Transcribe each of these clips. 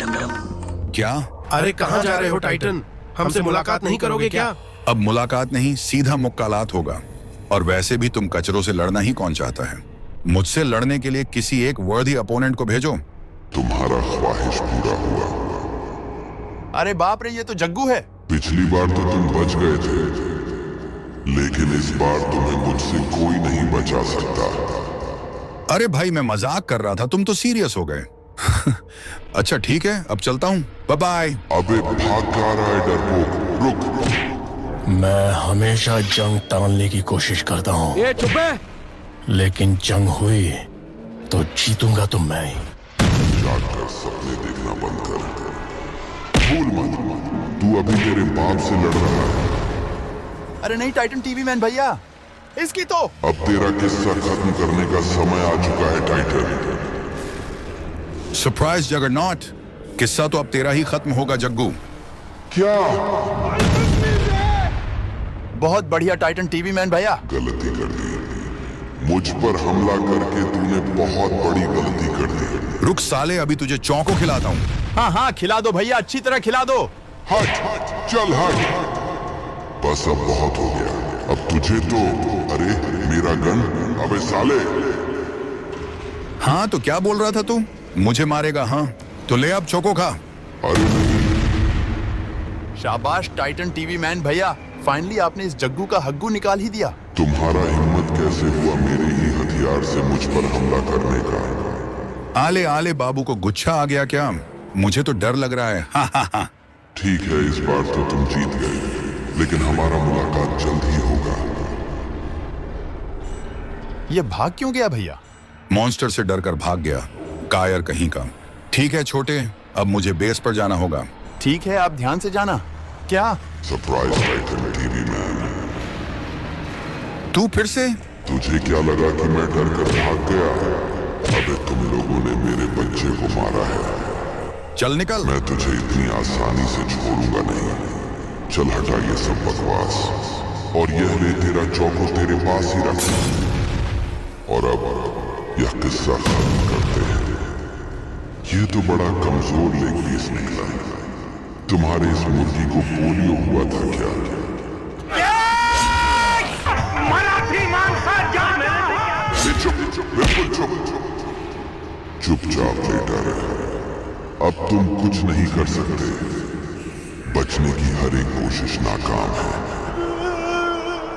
क्या? अरे कहाँ जा रहे हो टाइटन? हमसे मुलाकात नहीं करोगे क्या? अब मुलाकात नहीं, सीधा मुक्कालात होगा। और वैसे भी तुम कचरों से लड़ना ही कौन चाहता है? मुझसे लड़ने के लिए किसी एक वर्दी अपोनेंट को भेजो। तुम्हारा ख्वाहिश पूरा हुआ। अरे बाप रे, ये तो जग्गू है। पिछली बार तो तुम बच गए थे, लेकिन इस बार तुम्हें मुझसे कोई नहीं बचा सकता। अरे भाई, मैं मजाक कर रहा था, तुम तो सीरियस हो गए। अच्छा ठीक है, अब चलता हूँ, बाय बाय। अबे भाग कहाँ रहा है डरपोक? रुक। मैं हमेशा जंग टालने की कोशिश करता हूँ, ये चुप है। लेकिन जंग हुई तो जीतूंगा तो मैं ही। जाकर सपने देखना बंद कर। भूल मत, तू अभी मेरे बाप से लड़ रहा है। अरे नहीं टाइटन टीवी मैन भैया, इसकी तो अब तेरा किस्सा खत्म करने का समय आ चुका है टाइटन। सरप्राइज जगरनॉट, किस्सा तो अब तेरा ही खत्म होगा जग्गू। क्या? बहुत बढ़िया टाइटन टीवी मैन भैया। गलती कर दी, मुझ पर हमला करके तूने बहुत बड़ी गलती कर दी। रुक साले, अभी तुझे चौको खिलाता हूँ। हाँ हाँ खिला दो भैया, अच्छी तरह खिला दो। हट, चल हट। बस अब बहुत हो गया। अब तुझे तो, अरे मेरा गन, अबे साले। हाँ तो क्या बोल रहा था तू? मुझे मारेगा? हाँ तो ले अब चौको खा। अरे नहीं। शाबाश टाइटन टीवी मैन भैया, फाइनली आपने इस जग्गू का हग्गू निकाल ही दिया। तुम्हारा हिम्मत कैसे हुआ मेरे ही हथियार से मुझ पर हमला करने का? आले आले बाबू को गुच्छा आ गया क्या? मुझे तो डर लग रहा है। हा हा हा। ठीक है, इस बार तो तुम जीत गए, लेकिन हमारा मुलाकात जल्द ही होगा। ये भाग क्यों गया भैया? मॉन्स्टर से डरकर भाग गया, कायर कहीं का। ठीक है छोटे, अब मुझे बेस पर जाना होगा। ठीक है, आप ध्यान से जाना। क्या? Surprise Titan TV man. तू फिर से? तुझे क्या लगा कि मैं डर कर भाग गया? अबे तुम लोगों ने मेरे बच्चे को मारा है। चल निकल। मैं तुझे इतनी आसानी से छोड़ूंगा नहीं। चल हटा ये सब बकवास, और यह ले तेरा चौको तेरे पास ही रख। और अब यह किस्सा खत्म करते हैं। ये तो बड़ा कमजोर लेग पीस निकला। तुम्हारे इस मुर्गी को पोलियो हुआ था क्या? चुप, बिल्कुल चुप। चुपचाप लेटा रहे। अब तुम कुछ नहीं कर सकते। बचने की हर एक कोशिश नाकाम है।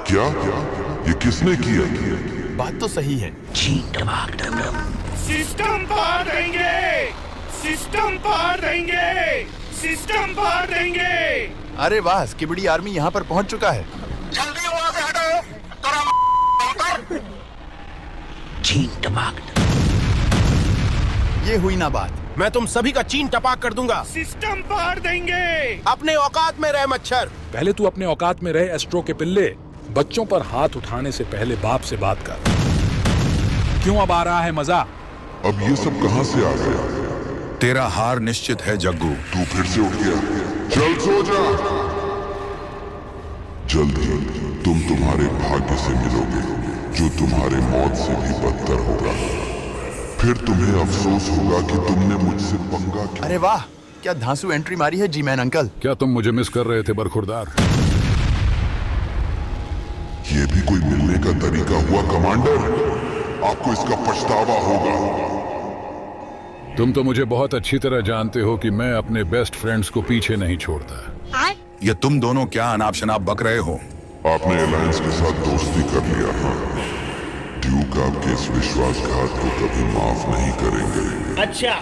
क्या? ये किसने किया? बात तो सही है। सिस्टम पार देंगे, सिस्टम पार देंगे, सिस्टम पार देंगे। अरे वाह, स्किबिडी आर्मी यहाँ पर पहुँच चुका है। जल्दी वहां से हटो। ये हुई ना बात। मैं तुम सभी का चीन टपाक कर दूंगा। सिस्टम पार देंगे। अपने औकात में रहे मच्छर। पहले तू अपने औकात में रहे एस्ट्रो के पिल्ले। बच्चों पर हाथ उठाने से पहले बाप से बात कर। क्यों अब आ रहा है मजा? अब ये सब कहां से आ गया? तेरा हार निश्चित है जग्गू। तू फिर से उठ गया। चल सो जा। जल्द ही तुम तुम्हारे भाग्य से मिलोगे, जो तुम्हारे मौत से भी बदतर होगा। फिर तुम्हें अफसोस होगा कि तुमने मुझसे पंगा किया। अरे वाह, क्या धांसू एंट्री मारी है जी मैन अंकल। क्या तुम मुझे मिस कर रहे थे बरखुरदार? ये भी कोई मिलने का तरीका हुआ कमांडर? आपको इसका पछतावा होगा। तुम तो मुझे बहुत अच्छी तरह जानते हो कि मैं अपने बेस्ट फ्रेंड्स को पीछे नहीं छोड़ता। ये तुम दोनों क्या अनाप शनाप बक रहे हो? आपने एलायंस के साथ दोस्ती कर लिया। हाँ, ड्यूक आपके इस विश्वासघात को कभी माफ नहीं करेंगे। अच्छा।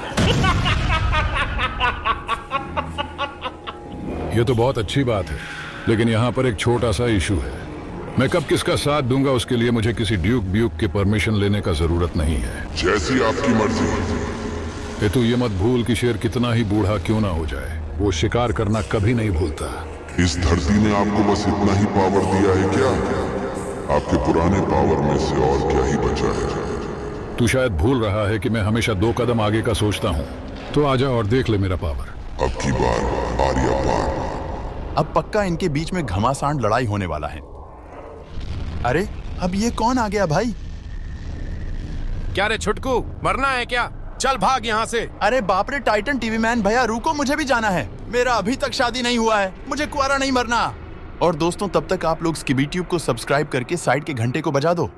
ये तो बहुत अच्छी बात है, लेकिन यहाँ पर एक छोटा सा इशू है। मैं कब किसका साथ दूंगा उसके लिए मुझे किसी ड्यूक ब्यूक की परमिशन लेने का जरूरत नहीं है। जैसी आपकी मर्जी। ये तू ये मत भूल कि शेर कितना ही बूढ़ा क्यों ना हो जाए, वो शिकार करना कभी नहीं भूलता। इस धरती ने आपको बस इतना ही पावर दिया है क्या? आपके पुराने पावर में से और क्या ही बचा है? तू शायद भूल रहा है कि मैं हमेशा 2 कदम आगे का सोचता हूँ। तो आजा और देख ले मेरा पावर। अब की बार आर्या पार। अब पक्का इनके बीच में घमासान लड़ाई होने वाला है। अरे अब ये कौन आ गया भाई? क्या रे छुटकू, मरना है क्या? चल भाग यहाँ से। अरे बाप रे टाइटन टीवी मैन भैया रुको, मुझे भी जाना है। मेरा अभी तक शादी नहीं हुआ है, मुझे कुंवारा नहीं मरना। और दोस्तों तब तक आप लोग स्किबी ट्यूब को सब्सक्राइब करके साइड के घंटे को बजा दो।